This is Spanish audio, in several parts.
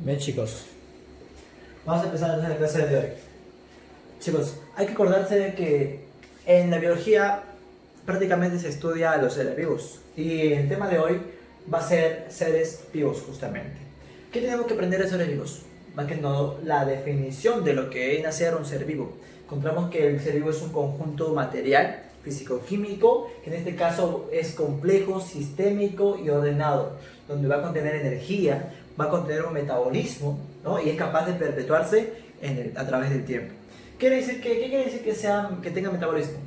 Bien chicos, vamos a empezar la clase de hoy. Chicos, hay que acordarse de que en la biología prácticamente se estudia a los seres vivos y el tema de hoy va a ser seres vivos justamente. ¿Qué tenemos que aprender de seres vivos? Más que todo la definición de lo que viene a ser un ser vivo. Encontramos que el ser vivo es un conjunto material, físico-químico, que en este caso es complejo, sistémico y ordenado, donde va a contener energía, va a contener un metabolismo, ¿no? Y es capaz de perpetuarse a través del tiempo. ¿Qué quiere decir que tenga metabolismo?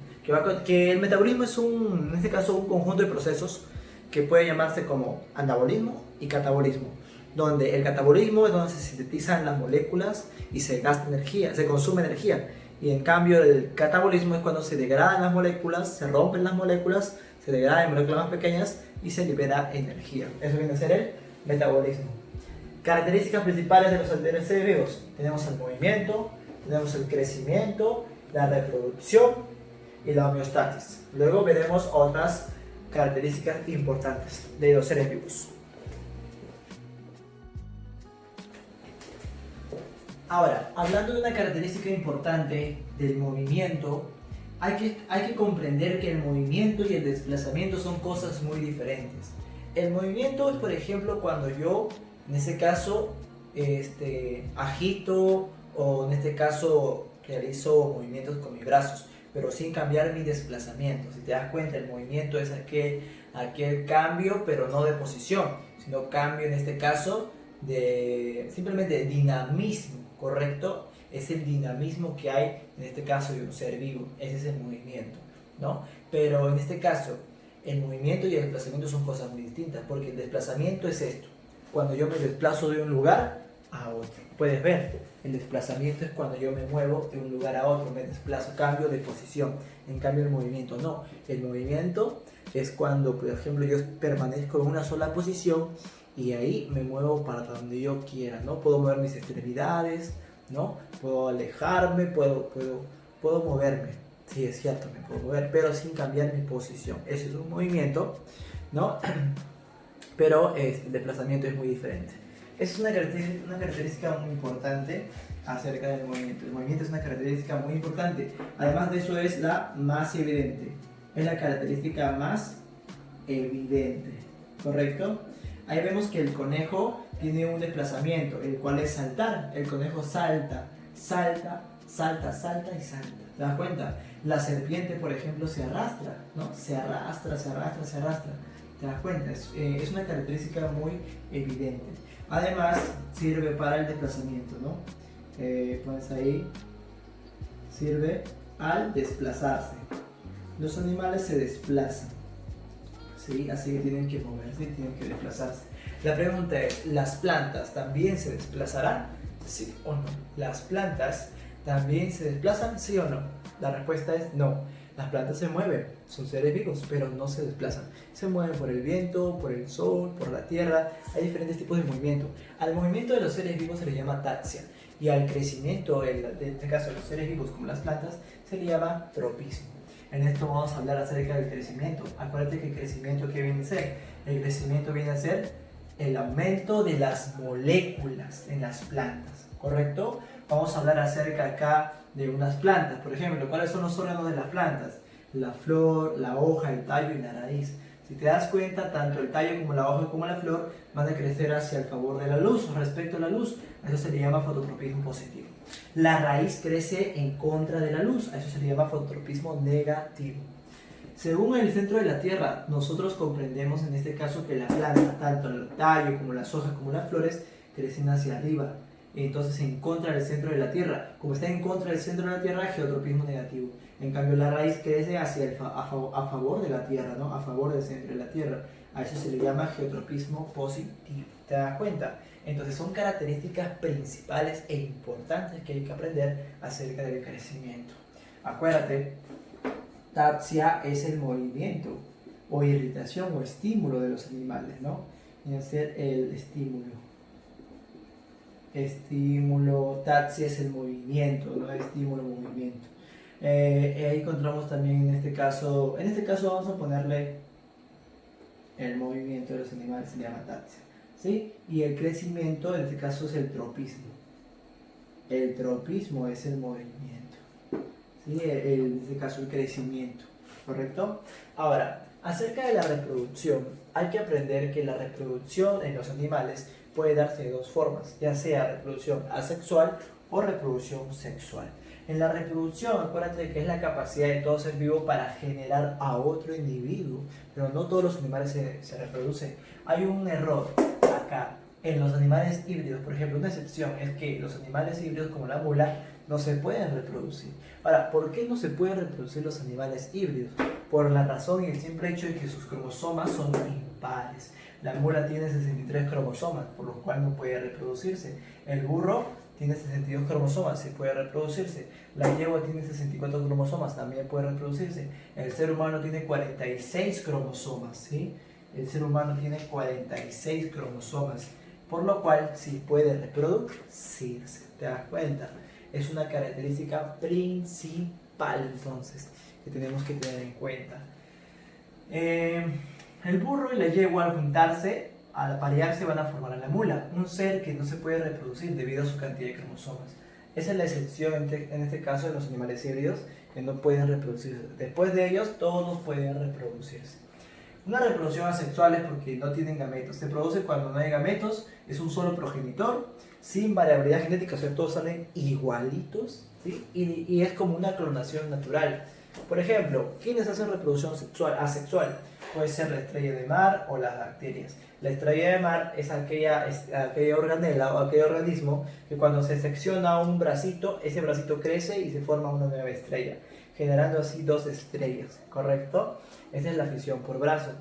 Que el metabolismo es en este caso, un conjunto de procesos que puede llamarse como anabolismo y catabolismo, donde el catabolismo es donde se sintetizan las moléculas y se gasta energía, se consume energía, y en cambio el catabolismo es cuando se degradan las moléculas, se rompen las moléculas, se degradan en moléculas más pequeñas y se libera energía. Eso viene a ser el metabolismo. Características principales de los seres vivos: tenemos el movimiento, tenemos el crecimiento, la reproducción y la homeostasis. Luego veremos otras características importantes de los seres vivos. Ahora, hablando de una característica importante del movimiento, hay que comprender que el movimiento y el desplazamiento son cosas muy diferentes. El movimiento es, por ejemplo, cuando yo, en este caso, agito o en este caso realizo movimientos con mis brazos, pero sin cambiar mi desplazamiento. Si te das cuenta, el movimiento es aquel cambio, pero no de posición, sino cambio en este caso de simplemente dinamismo, ¿correcto? Es el dinamismo que hay en este caso de un ser vivo, ese es el movimiento, ¿no? Pero en este caso, el movimiento y el desplazamiento son cosas muy distintas, porque el desplazamiento es esto: cuando yo me desplazo de un lugar a otro. Puedes ver, el desplazamiento es cuando yo me muevo de un lugar a otro, me desplazo, cambio de posición. En cambio el movimiento no. El movimiento es cuando, por ejemplo, yo permanezco en una sola posición y ahí me muevo para donde yo quiera, ¿no? Puedo mover mis extremidades, ¿no? Puedo alejarme, puedo moverme. Sí, es cierto, me puedo mover, pero sin cambiar mi posición. Ese es un movimiento, ¿no? Pero el desplazamiento es muy diferente. Esa es una característica muy importante acerca del movimiento. El movimiento es una característica muy importante. Además de eso, es la más evidente. Es la característica más evidente, ¿correcto? Ahí vemos que el conejo tiene un desplazamiento, el cual es saltar. El conejo salta, salta, salta, salta y salta. ¿Te das cuenta? La serpiente, por ejemplo, se arrastra, ¿no? Se arrastra, se arrastra, se arrastra. ¿Te das cuenta? Es una característica muy evidente. Además, sirve para el desplazamiento, ¿no? Pones ahí, sirve al desplazarse. Los animales se desplazan, ¿sí? Así que tienen que moverse y tienen que desplazarse. La pregunta es, ¿las plantas también se desplazarán? ¿Sí o no? ¿Las plantas también se desplazan? ¿Sí o no? La respuesta es no. Las plantas se mueven, son seres vivos, pero no se desplazan. Se mueven por el viento, por el sol, por la tierra. Hay diferentes tipos de movimiento. Al movimiento de los seres vivos se le llama taxia. Y al crecimiento, en este caso de los seres vivos como las plantas, se le llama tropismo. En esto vamos a hablar acerca del crecimiento. Acuérdate que el crecimiento, ¿qué viene a ser? El crecimiento viene a ser el aumento de las moléculas en las plantas, ¿correcto? Vamos a hablar acerca acá de unas plantas, por ejemplo. ¿Cuáles son los órganos de las plantas? La flor, la hoja, el tallo y la raíz. Si te das cuenta, tanto el tallo como la hoja como la flor van a crecer hacia el favor de la luz, respecto a la luz. A eso se le llama fototropismo positivo. La raíz crece en contra de la luz, a eso se le llama fototropismo negativo. Según el centro de la Tierra, nosotros comprendemos en este caso que la planta, tanto el tallo como las hojas como las flores, crecen hacia arriba, entonces en contra del centro de la Tierra. Como está en contra del centro de la Tierra, geotropismo negativo. En cambio la raíz crece a favor de la Tierra, ¿no? A favor del centro de la Tierra. A eso se le llama geotropismo positivo. ¿Te das cuenta? Entonces son características principales e importantes que hay que aprender acerca del crecimiento. Acuérdate, taxia es el movimiento o irritación o estímulo de los animales, ¿no? Viene a ser el estímulo, taxia es el movimiento, ¿no? Estímulo, movimiento. Ahí encontramos también en este caso vamos a ponerle el movimiento de los animales, se llama taxia. ¿sí? Y el crecimiento, en este caso, es el tropismo. El tropismo es el movimiento, ¿sí? En este caso, el crecimiento, ¿correcto? Ahora, acerca de la reproducción, hay que aprender que la reproducción en los animales puede darse de dos formas, ya sea reproducción asexual o reproducción sexual. En la reproducción, acuérdate que es la capacidad de todo ser vivo para generar a otro individuo, pero no todos los animales se reproducen. Hay un error acá. En los animales híbridos, por ejemplo, una excepción es que los animales híbridos como la mula no se pueden reproducir. Ahora, ¿por qué no se pueden reproducir los animales híbridos? Por la razón y el simple hecho de que sus cromosomas son impares. La mula tiene 63 cromosomas, por lo cual no puede reproducirse. El burro tiene 62 cromosomas, sí puede reproducirse. La yegua tiene 64 cromosomas, también puede reproducirse. El ser humano tiene 46 cromosomas, ¿sí? El ser humano tiene 46 cromosomas, por lo cual sí puede reproducirse. ¿Te das cuenta? Es una característica principal, entonces, que tenemos que tener en cuenta. El burro y la yegua, al juntarse, al aparearse, van a formar a la mula, un ser que no se puede reproducir debido a su cantidad de cromosomas. Esa es la excepción en este caso de los animales híbridos, que no pueden reproducirse. Después de ellos, todos pueden reproducirse. Una reproducción asexual es porque no tienen gametos. Se produce cuando no hay gametos, es un solo progenitor, sin variabilidad genética, o sea, todos salen igualitos, ¿sí? Y es como una clonación natural. Por ejemplo, ¿quiénes hacen reproducción asexual? Puede ser la estrella de mar o las bacterias. La estrella de mar es aquella organela o aquel organismo que cuando se secciona un bracito, ese bracito crece y se forma una nueva estrella, generando así dos estrellas, ¿correcto? Esa es la fisión por brazo.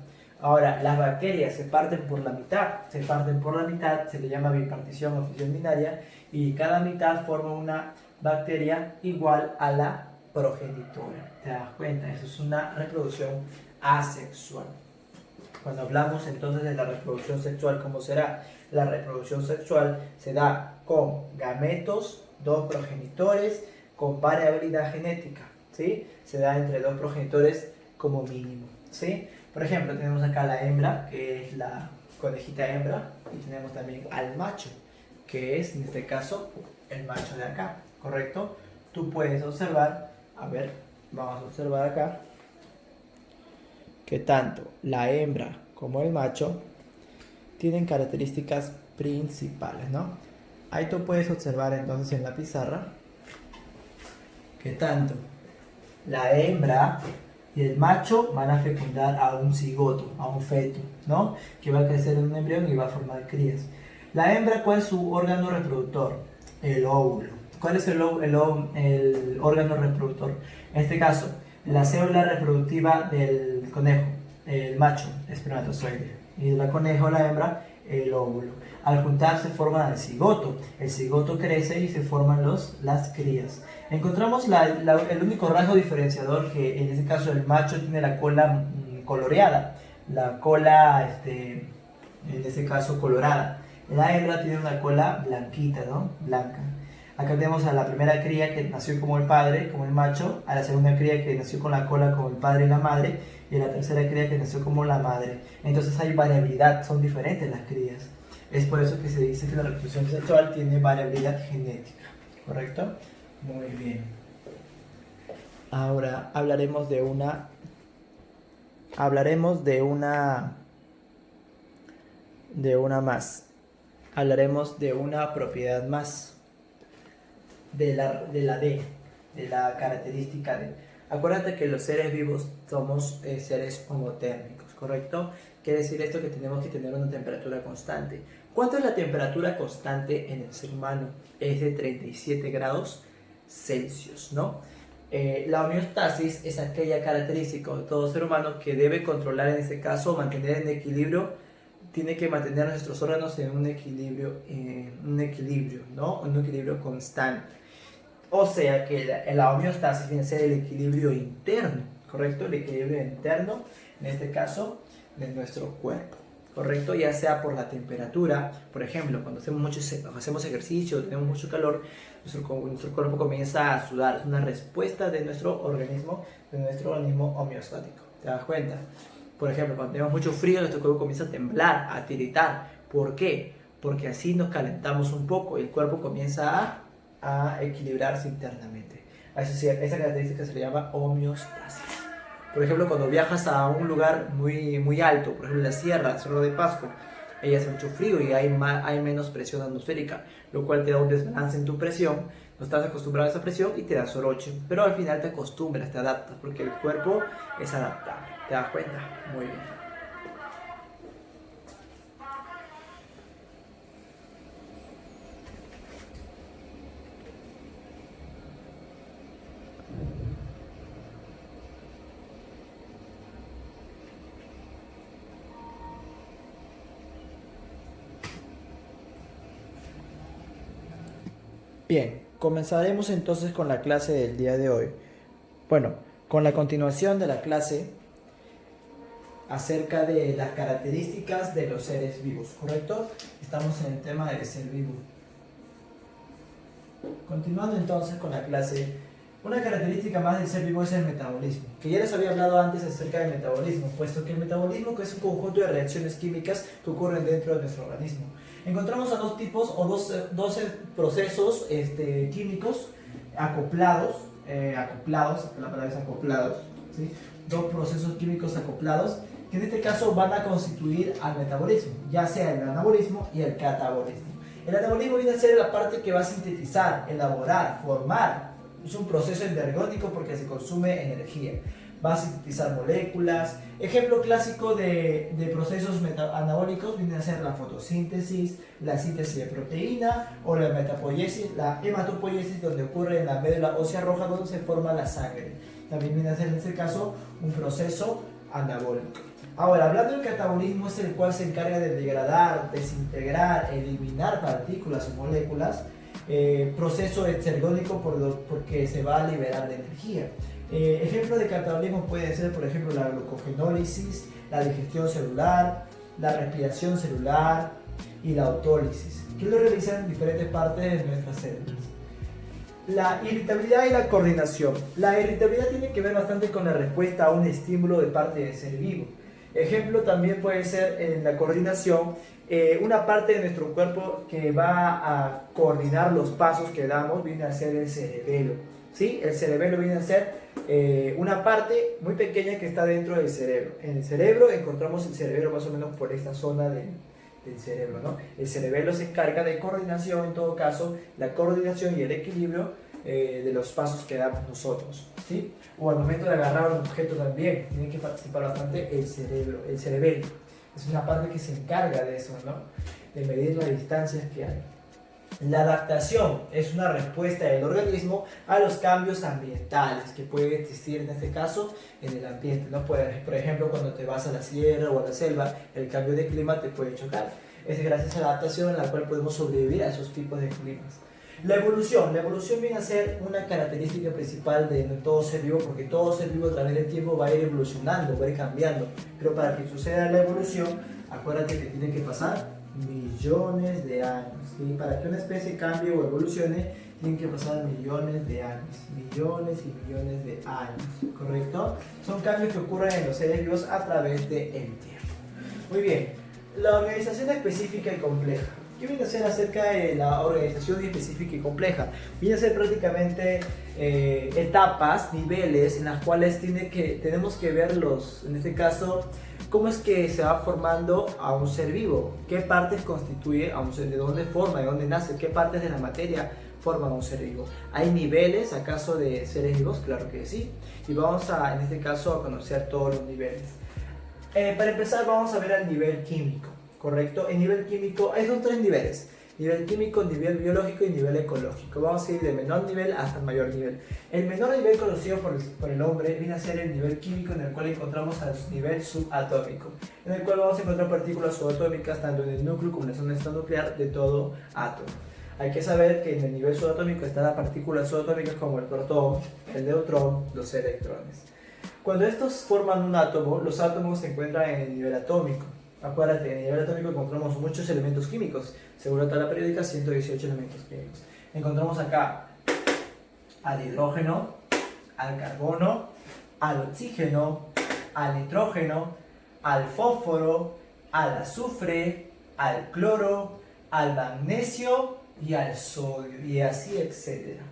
Ahora, las bacterias se parten por la mitad, se le llama bipartición o fisión binaria, y cada mitad forma una bacteria igual a la progenitora. ¿Te das cuenta? Eso es una reproducción asexual. Cuando hablamos entonces de la reproducción sexual, ¿cómo será? La reproducción sexual se da con gametos, dos progenitores, con variabilidad genética, ¿sí? Se da entre dos progenitores como mínimo, ¿sí? Por ejemplo, tenemos acá la hembra, que es la conejita hembra, y tenemos también al macho, que es en este caso el macho de acá, ¿correcto? Tú puedes observar, a ver, vamos a observar acá, que tanto la hembra como el macho tienen características principales, ¿no? Ahí tú puedes observar entonces en la pizarra que tanto la hembra y el macho van a fecundar a un cigoto, a un feto, ¿no? Que va a crecer en un embrión y va a formar crías. La hembra, ¿cuál es su órgano reproductor? El óvulo. ¿Cuál es el órgano reproductor? En este caso, la célula reproductiva del conejo, el macho, espermatozoide, y de la coneja o la hembra, el óvulo. Al juntarse forman el cigoto crece y se forman las crías. Encontramos el único rasgo diferenciador, que en este caso el macho tiene la cola coloreada, la cola en este caso colorada. La hembra tiene una cola blanquita, ¿no? Blanca. Acá tenemos a la primera cría que nació como el padre, como el macho, a la segunda cría que nació con la cola como el padre y la madre, y a la tercera cría que nació como la madre. Entonces hay variabilidad, son diferentes las crías. Es por eso que se dice que la reproducción sexual tiene variabilidad genética, ¿correcto? Muy bien. Ahora hablaremos de una más. Hablaremos de una propiedad más. De la característica de... Acuérdate que los seres vivos somos seres homotérmicos, ¿correcto? Quiere decir esto que tenemos que tener una temperatura constante. ¿Cuánto es la temperatura constante en el ser humano? Es de 37 grados Celsius, ¿no? La homeostasis es aquella característica de todo ser humano que debe controlar, en este caso, mantener en equilibrio. Tiene que mantener nuestros órganos en un equilibrio, ¿no? Un equilibrio constante. O sea que la homeostasis viene a ser el equilibrio interno, ¿correcto? El equilibrio interno, en este caso, de nuestro cuerpo, ¿correcto? Ya sea por la temperatura, por ejemplo, cuando hacemos ejercicio, tenemos mucho calor, nuestro cuerpo comienza a sudar. Es una respuesta de nuestro organismo homeostático. ¿Te das cuenta? Por ejemplo, cuando tenemos mucho frío, nuestro cuerpo comienza a temblar, a tiritar. ¿Por qué? Porque así nos calentamos un poco y el cuerpo comienza a equilibrarse internamente. Esa característica se le llama homeostasis. Por ejemplo, cuando viajas a un lugar muy alto, por ejemplo la sierra, Cerro de Pasco, ahí hace mucho frío y hay menos presión atmosférica, lo cual te da un desbalance en tu presión. No estás acostumbrado a esa presión y te da soroche, pero al final te acostumbras, te adaptas, porque el cuerpo es adaptable. ¿Te das cuenta? Muy bien. Bien, comenzaremos entonces con la clase del día de hoy. Bueno, con la continuación de la clase acerca de las características de los seres vivos, ¿correcto? Estamos en el tema del ser vivo. Continuando entonces con la clase, una característica más del ser vivo es el metabolismo, que ya les había hablado antes acerca del metabolismo, puesto que el metabolismo es un conjunto de reacciones químicas que ocurren dentro de nuestro organismo. Encontramos a dos tipos o dos procesos químicos acoplados, la palabra es acoplados, ¿sí? Dos procesos químicos acoplados que en este caso van a constituir al metabolismo, ya sea el anabolismo y el catabolismo. El anabolismo viene a ser la parte que va a sintetizar, elaborar, formar. Es un proceso endergónico porque se consume energía. Va a sintetizar moléculas. Ejemplo clásico de procesos anabólicos viene a ser la fotosíntesis, la síntesis de proteína o la metapoiesis, la hematopoiesis, donde ocurre en la médula ósea roja donde se forma la sangre. También viene a ser en este caso un proceso anabólico. Ahora, hablando del catabolismo, es el cual se encarga de degradar, desintegrar, eliminar partículas o moléculas, proceso exergónico porque se va a liberar de energía. Ejemplos de catabolismo pueden ser, por ejemplo, la glucogenólisis, la digestión celular, la respiración celular y la autólisis, que lo realizan en diferentes partes de nuestras células. La irritabilidad y la coordinación. La irritabilidad tiene que ver bastante con la respuesta a un estímulo de parte del ser vivo. Ejemplo también puede ser en la coordinación, una parte de nuestro cuerpo que va a coordinar los pasos que damos viene a ser el cerebelo. ¿Sí? El cerebelo viene a ser una parte muy pequeña que está dentro del cerebro. En el cerebro encontramos el cerebelo más o menos por esta zona del cerebro, ¿no? El cerebelo se encarga de coordinación, en todo caso, la coordinación y el equilibrio de los pasos que damos nosotros, ¿sí? O al momento de agarrar un objeto también, tiene que participar bastante el cerebelo. Es una parte que se encarga de eso, ¿no? De medir las distancias que hay. La adaptación es una respuesta del organismo a los cambios ambientales que pueden existir en este caso en el ambiente, ¿no? Por ejemplo, cuando te vas a la sierra o a la selva, el cambio de clima te puede chocar. Es gracias a la adaptación en la cual podemos sobrevivir a esos tipos de climas. La evolución viene a ser una característica principal de todo ser vivo, porque todo ser vivo a través del tiempo va a ir evolucionando, va a ir cambiando, pero para que suceda la evolución, acuérdate que tiene que pasar millones de años, ¿sí? Para que una especie cambie o evolucione, tienen que pasar millones de años, millones y millones de años, ¿correcto? Son cambios que ocurren en los seres vivos a través del tiempo. Muy bien, la organización específica y compleja. ¿Qué viene a ser acerca de la organización específica y compleja? Viene a ser prácticamente etapas, niveles en las cuales tenemos que ver en este caso, cómo es que se va formando a un ser vivo, qué partes constituye a un ser, de dónde forma, de dónde nace, qué partes de la materia forman a un ser vivo. ¿Hay niveles acaso de seres vivos? Claro que sí. Y vamos en este caso a conocer todos los niveles. Para empezar vamos a ver el nivel químico. ¿Correcto? El nivel químico, son tres niveles: nivel químico, nivel biológico y nivel ecológico. Vamos a ir de menor nivel hasta el mayor nivel. El menor nivel conocido por el hombre viene a ser el nivel químico, en el cual encontramos al nivel subatómico, en el cual vamos a encontrar partículas subatómicas tanto en el núcleo como en la zona nuclear de todo átomo. Hay que saber que en el nivel subatómico están las partículas subatómicas como el protón, el neutrón, los electrones. Cuando estos forman un átomo, los átomos se encuentran en el nivel atómico. Acuérdate, en el nivel atómico encontramos muchos elementos químicos. Según la tabla periódica, 118 elementos químicos. Encontramos acá al hidrógeno, al carbono, al oxígeno, al nitrógeno, al fósforo, al azufre, al cloro, al magnesio y al sodio, y así etcétera.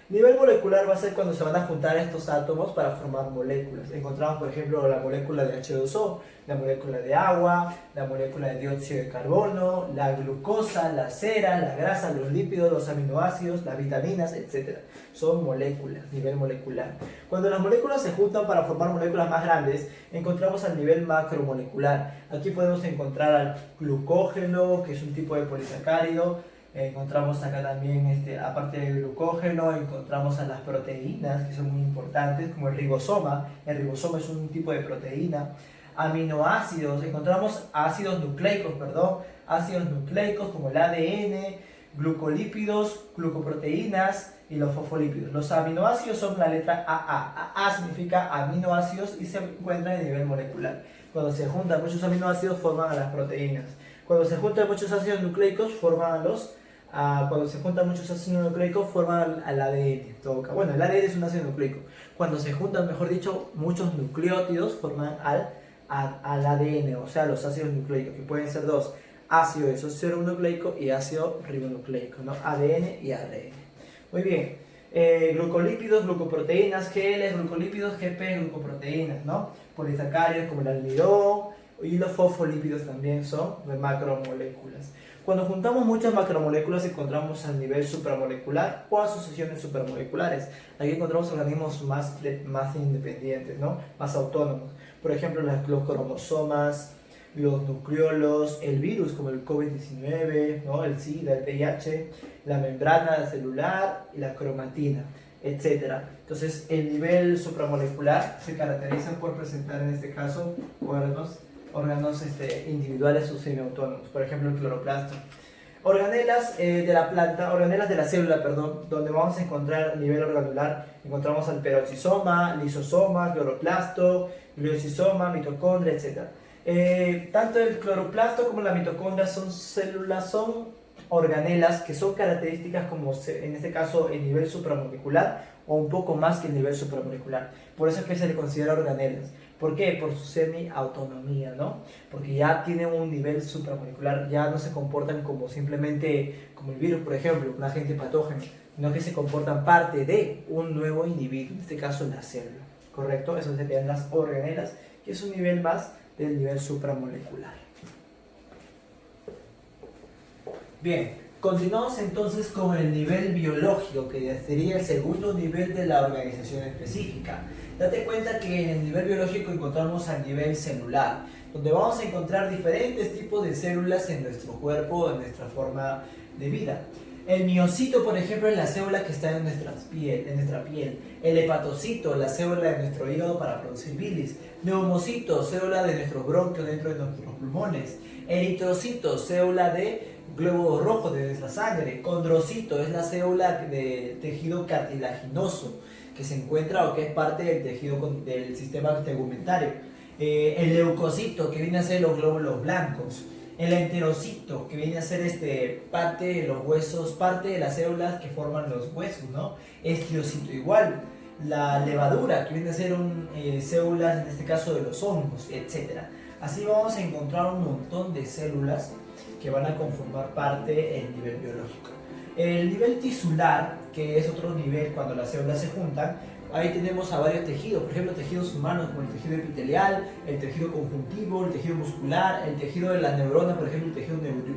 Nivel molecular va a ser cuando se van a juntar estos átomos para formar moléculas. Encontramos, por ejemplo, la molécula de H2O, la molécula de agua, la molécula de dióxido de carbono, la glucosa, la cera, la grasa, los lípidos, los aminoácidos, las vitaminas, etc. Son moléculas, nivel molecular. Cuando las moléculas se juntan para formar moléculas más grandes, encontramos al nivel macromolecular. Aquí podemos encontrar al glucógeno, que es un tipo de polisacárido. Encontramos acá también, aparte del glucógeno, encontramos a las proteínas, que son muy importantes, como el ribosoma. El ribosoma es un tipo de proteína. Aminoácidos, encontramos ácidos nucleicos como el ADN, glucolípidos, glucoproteínas y los fosfolípidos. Los aminoácidos son la letra AA. AA significa aminoácidos y se encuentran en nivel molecular. Cuando se juntan muchos aminoácidos forman a las proteínas. Cuando se juntan muchos ácidos nucleicos forman a los cuando se juntan muchos ácidos nucleicos forman al ADN. Bueno, el ADN es un ácido nucleico. Cuando se juntan, mejor dicho, muchos nucleótidos forman al ADN, o sea, los ácidos nucleicos, que pueden ser dos: ácido desoxirribonucleico y ácido ribonucleico, ¿no? ADN y ARN. Muy bien. Glucolípidos, glucoproteínas, GL, glucolípidos, GP, glucoproteínas, ¿no? Polisacáridos como el almidón y los fosfolípidos también son de macromoléculas. Cuando juntamos muchas macromoléculas encontramos al nivel supramolecular o asociaciones supramoleculares. Aquí encontramos organismos más independientes, ¿no? Más autónomos. Por ejemplo, los cromosomas, los nucleolos, el virus como el COVID-19, ¿no? El SIDA, el VIH, la membrana celular y la cromatina, etc. Entonces, el nivel supramolecular se caracteriza por presentar en este caso órganos individuales o semiautónomos, por ejemplo el cloroplasto. Organelas de la célula, donde vamos a encontrar a nivel organular, encontramos al peroxisoma, lisosoma, cloroplasto, gliosisoma, mitocondria, etc. Tanto el cloroplasto como la mitocondria son organelas que son características como en este caso el nivel supramolecular o un poco más que el nivel supramolecular. Por eso es que se le considera organelas. ¿Por qué? Por su semi-autonomía, ¿no? Porque ya tienen un nivel supramolecular, ya no se comportan como simplemente como el virus, por ejemplo, un agente patógeno, sino que se comportan parte de un nuevo individuo, en este caso la célula, ¿correcto? Eso serían las organelas, que es un nivel más del nivel supramolecular. Bien, continuamos entonces con el nivel biológico, que sería el segundo nivel de la organización específica. Date cuenta que en el nivel biológico encontramos al nivel celular, donde vamos a encontrar diferentes tipos de células en nuestro cuerpo, en nuestra forma de vida. El miocito, por ejemplo, es la célula que está en nuestra piel. El hepatocito, la célula de nuestro hígado para producir bilis. Neumocito, célula de nuestros bronquios dentro de nuestros pulmones. Eritrocito, célula de globo rojo de nuestra sangre. Condrocito es la célula de tejido cartilaginoso que se encuentra o que es parte del tejido del sistema tegumentario. El leucocito, que viene a ser los glóbulos blancos. El enterocito, que viene a ser parte de los huesos, parte de las células que forman los huesos, ¿no? Estiocito igual. La levadura, que viene a ser células, en este caso de los hongos, etc. Así vamos a encontrar un montón de células que van a conformar parte del nivel biológico. El nivel tisular, que es otro nivel cuando las células se juntan, ahí tenemos a varios tejidos, por ejemplo tejidos humanos como el tejido epitelial, el tejido conjuntivo, el tejido muscular, el tejido de las neuronas, por ejemplo el tejido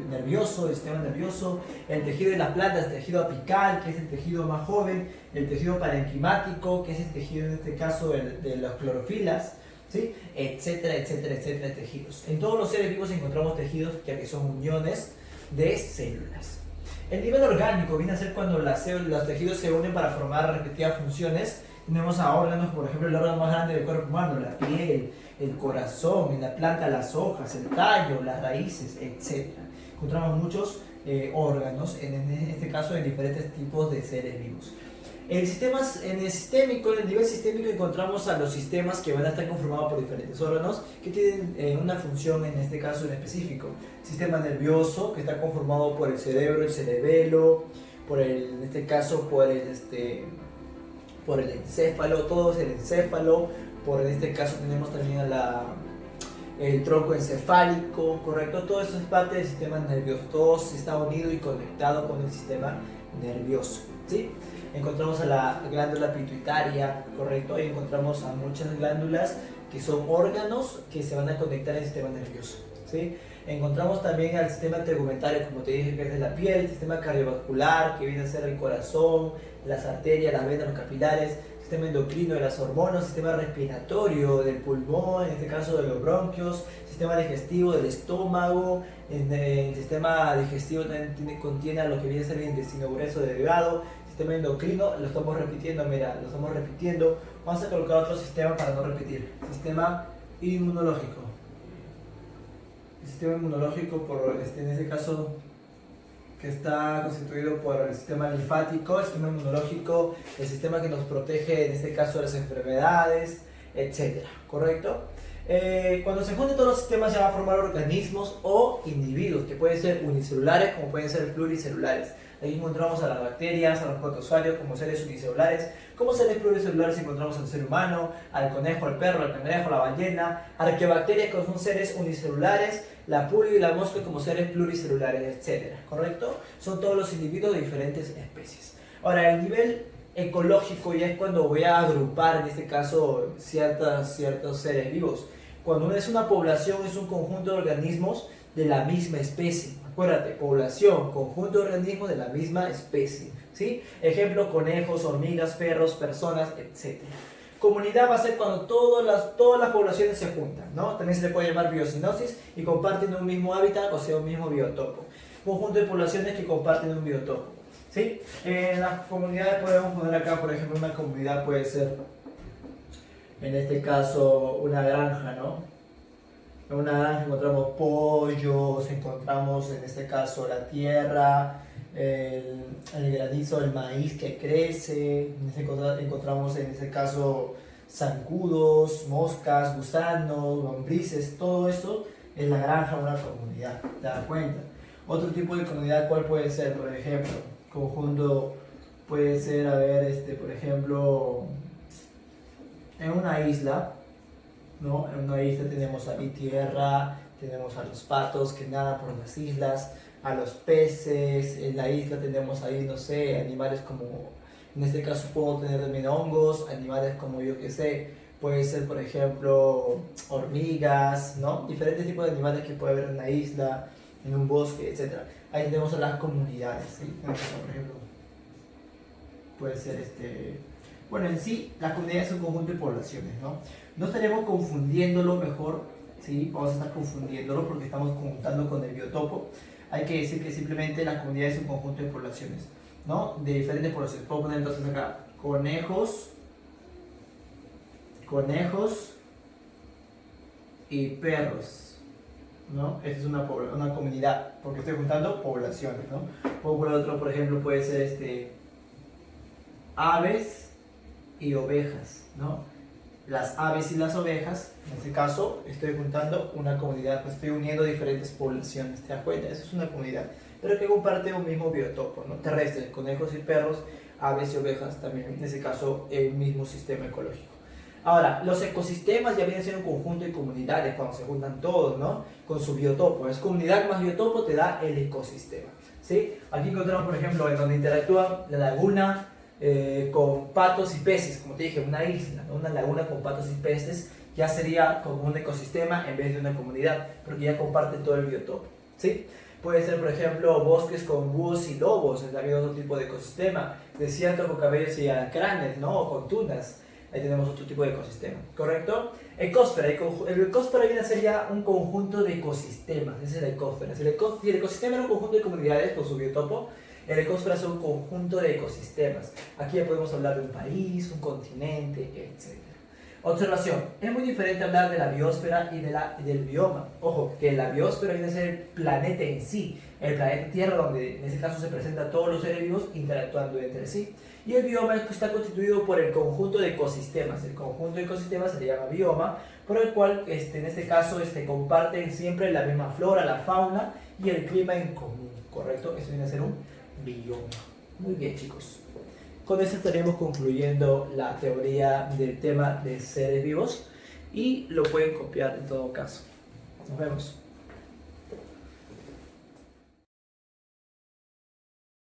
nervioso, el sistema nervioso, el tejido de las plantas, el tejido apical, que es el tejido más joven, el tejido parenquimático, que es el tejido en este caso de las clorofilas, ¿sí? Etcétera, tejidos. En todos los seres vivos encontramos tejidos, ya que son uniones de células. El nivel orgánico viene a ser cuando los tejidos se unen para formar respectivas funciones. Tenemos a órganos, por ejemplo, el órgano más grande del cuerpo humano, la piel, el corazón, en la planta las hojas, el tallo, las raíces, etc. Encontramos muchos órganos, en este caso en diferentes tipos de seres vivos. En el nivel sistémico encontramos a los sistemas que van a estar conformados por diferentes órganos que tienen una función en este caso en específico. Sistema nervioso, que está conformado por el cerebro, el cerebelo, en este caso por el encéfalo, todo es el encéfalo. En este caso tenemos también el tronco encefálico, ¿correcto? Todo eso es parte del sistema nervioso, todo está unido y conectado con el sistema nervioso, ¿sí? Encontramos a la glándula pituitaria, ¿correcto? Ahí encontramos a muchas glándulas que son órganos que se van a conectar al sistema nervioso, ¿sí? Encontramos también al sistema tegumentario, como te dije, que es de la piel, el sistema cardiovascular, que viene a ser el corazón, las arterias, las venas, los capilares, sistema endocrino de las hormonas, sistema respiratorio del pulmón, en este caso de los bronquios, sistema digestivo del estómago, el sistema digestivo también contiene a lo que viene a ser el intestino grueso delgado, sistema endocrino, lo estamos repitiendo, mira, lo estamos repitiendo. Vamos a colocar otro sistema para no repetir, sistema inmunológico. El sistema inmunológico, en este caso, que está constituido por el sistema linfático, el sistema inmunológico, el sistema que nos protege, en este caso, de las enfermedades, etcétera, ¿correcto? Cuando se junten todos los sistemas se van a formar organismos o individuos, que pueden ser unicelulares como pueden ser pluricelulares. Ahí encontramos a las bacterias, a los protozoarios como seres unicelulares. Como seres pluricelulares encontramos al ser humano, al conejo, al perro, al cangrejo, la ballena, arqueobacterias que son seres unicelulares, la pulga y la mosca como seres pluricelulares, etc. ¿Correcto? Son todos los individuos de diferentes especies. Ahora, el nivel ecológico ya es cuando voy a agrupar, en este caso, ciertos seres vivos. Cuando es una población, es un conjunto de organismos de la misma especie. Acuérdate, población, conjunto de organismos de la misma especie, ¿sí? Ejemplo, conejos, hormigas, perros, personas, etc. Comunidad va a ser cuando todas las poblaciones se juntan, ¿no? También se le puede llamar biocinosis y comparten un mismo hábitat, o sea, un mismo biotopo. Conjunto de poblaciones que comparten un biotopo, ¿sí? En las comunidades podemos poner acá, por ejemplo, una comunidad puede ser, en este caso, una granja, ¿no? En una granja encontramos pollos, encontramos en este caso la tierra, el granizo, el maíz que crece, encontramos en este caso zancudos, moscas, gusanos, lombrices, todo eso es la granja, una comunidad, ¿te das cuenta? Otro tipo de comunidad, ¿cuál puede ser? Por ejemplo, conjunto puede ser, a ver, por ejemplo, en una isla, ¿no? En una isla tenemos ahí tierra, tenemos a los patos que nadan por las islas, a los peces, en la isla tenemos ahí, no sé, animales como, en este caso puedo tener también hongos, animales como yo que sé, puede ser por ejemplo hormigas, ¿no? Diferentes tipos de animales que puede haber en una isla, en un bosque, etc. Ahí tenemos a las comunidades, ¿sí? Por ejemplo, puede ser bueno, en sí, las comunidades son un conjunto de poblaciones, ¿no? No estaremos confundiéndolo mejor, ¿sí? Vamos a estar confundiéndolo porque estamos conjuntando con el biotopo. Hay que decir que simplemente las comunidades son un conjunto de poblaciones, ¿no? De diferentes poblaciones. Puedo poner entonces acá conejos y perros, ¿no? Esta es una comunidad, porque estoy juntando poblaciones, ¿no? Puedo poner otro, por ejemplo, puede ser aves y ovejas, ¿no? Las aves y las ovejas, en este caso estoy juntando una comunidad, pues estoy uniendo diferentes poblaciones, ¿te das cuenta? Eso es una comunidad, pero que comparte un mismo biotopo, ¿no? Terrestres, conejos y perros, aves y ovejas también, en este caso el mismo sistema ecológico. Ahora, los ecosistemas ya vienen siendo un conjunto de comunidades cuando se juntan todos, ¿no? Con su biotopo, es comunidad más biotopo te da el ecosistema, ¿sí? Aquí encontramos, por ejemplo, en donde interactúan la laguna, con patos y peces, como te dije, una isla, ¿no? Una laguna con patos y peces ya sería como un ecosistema en vez de una comunidad, porque ya comparte todo el biotopo, ¿sí? Puede ser, por ejemplo, bosques con búhos y lobos, es también otro tipo de ecosistema, desiertos con cabellos y alacranes, ¿no? O con tunas, ahí tenemos otro tipo de ecosistema, ¿correcto? Ecosfera, el ecosfera viene a ser ya un conjunto de ecosistemas, esa es la ecosfera. Si el ecosistema era un conjunto de comunidades con su biotopo, el ecosfera es un conjunto de ecosistemas. Aquí ya podemos hablar de un país, un continente, etc. Observación. Es muy diferente hablar de la biosfera y del bioma. Ojo, que la biosfera viene a ser el planeta en sí, el planeta Tierra, donde en ese caso se presentan todos los seres vivos interactuando entre sí. Y el bioma está constituido por el conjunto de ecosistemas. El conjunto de ecosistemas se le llama bioma, por el cual en este caso comparten siempre la misma flora, la fauna y el clima en común. ¿Correcto? Eso viene a ser un bioma. Muy bien, chicos. Con esto estaremos concluyendo la teoría del tema de seres vivos y lo pueden copiar en todo caso. Nos vemos.